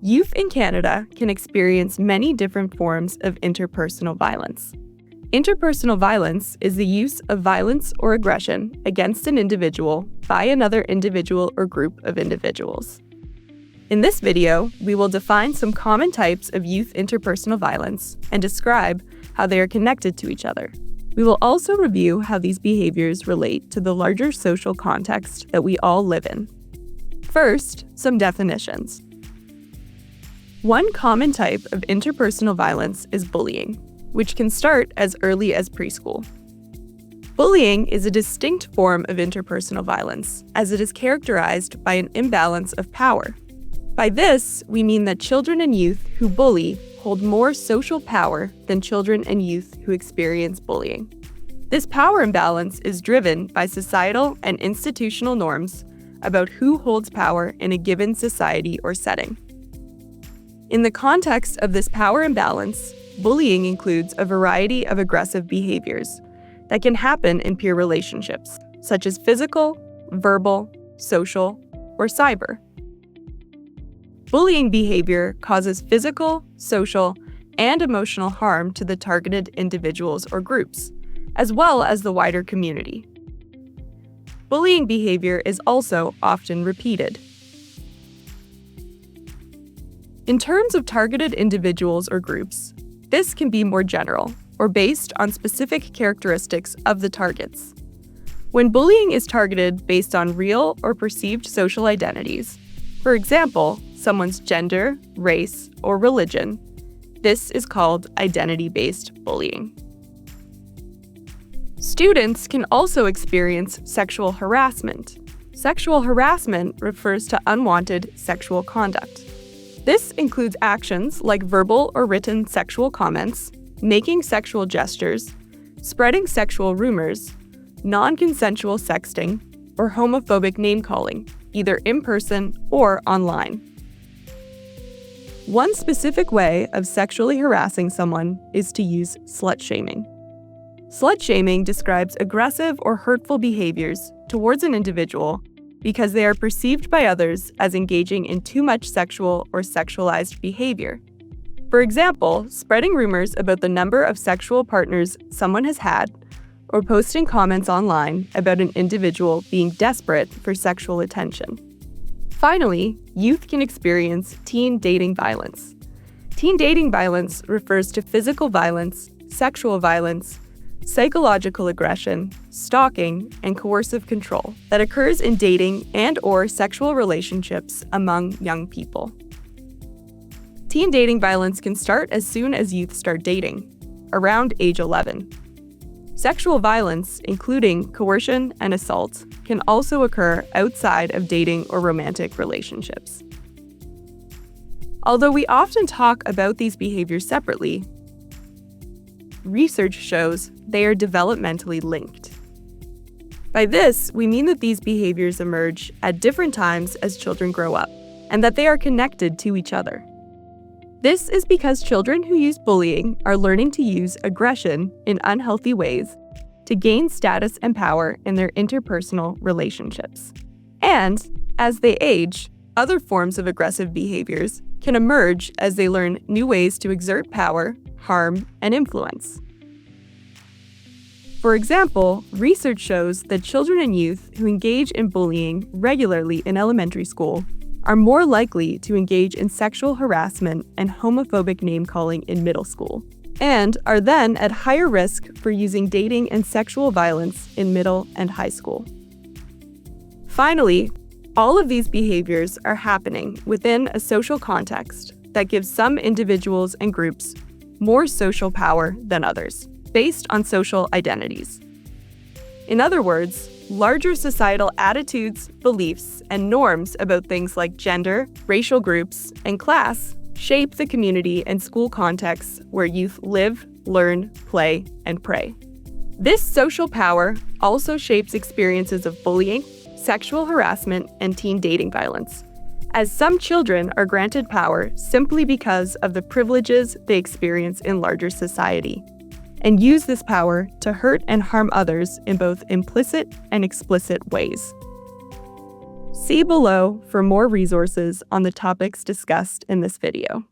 Youth in Canada can experience many different forms of interpersonal violence. Interpersonal violence is the use of violence or aggression against an individual by another individual or group of individuals. In this video, we will define some common types of youth interpersonal violence and describe how they are connected to each other. We will also review how these behaviors relate to the larger social context that we all live in. First, some definitions. One common type of interpersonal violence is bullying, which can start as early as preschool. Bullying is a distinct form of interpersonal violence, as it is characterized by an imbalance of power. By this, we mean that children and youth who bully hold more social power than children and youth who experience bullying. This power imbalance is driven by societal and institutional norms about who holds power in a given society or setting. In the context of this power imbalance, bullying includes a variety of aggressive behaviors that can happen in peer relationships, such as physical, verbal, social, or cyber. Bullying behavior causes physical, social, and emotional harm to the targeted individuals or groups, as well as the wider community. Bullying behavior is also often repeated. In terms of targeted individuals or groups, this can be more general or based on specific characteristics of the targets. When bullying is targeted based on real or perceived social identities, for example, someone's gender, race, or religion, this is called identity-based bullying. Students can also experience sexual harassment. Sexual harassment refers to unwanted sexual conduct. This includes actions like verbal or written sexual comments, making sexual gestures, spreading sexual rumors, non-consensual sexting, or homophobic name-calling, either in person or online. One specific way of sexually harassing someone is to use slut-shaming. Slut-shaming describes aggressive or hurtful behaviors towards an individual because they are perceived by others as engaging in too much sexual or sexualized behavior. For example, spreading rumors about the number of sexual partners someone has had, or posting comments online about an individual being desperate for sexual attention. Finally, youth can experience teen dating violence. Teen dating violence refers to physical violence, sexual violence, psychological aggression, stalking, and coercive control that occurs in dating and/or sexual relationships among young people. Teen dating violence can start as soon as youth start dating, around age 11. Sexual violence, including coercion and assault, can also occur outside of dating or romantic relationships. Although we often talk about these behaviors separately, research shows they are developmentally linked. By this, we mean that these behaviors emerge at different times as children grow up, and that they are connected to each other. This is because children who use bullying are learning to use aggression in unhealthy ways to gain status and power in their interpersonal relationships. And, as they age, other forms of aggressive behaviors can emerge as they learn new ways to exert power, harm, and influence. For example, research shows that children and youth who engage in bullying regularly in elementary school are more likely to engage in sexual harassment and homophobic name-calling in middle school, and are then at higher risk for using dating and sexual violence in middle and high school. Finally, all of these behaviors are happening within a social context that gives some individuals and groups more social power than others, based on social identities. In other words, larger societal attitudes, beliefs, and norms about things like gender, racial groups, and class shape the community and school contexts where youth live, learn, play, and pray. This social power also shapes experiences of bullying, sexual harassment, and teen dating violence, as some children are granted power simply because of the privileges they experience in larger society, and use this power to hurt and harm others in both implicit and explicit ways. See below for more resources on the topics discussed in this video.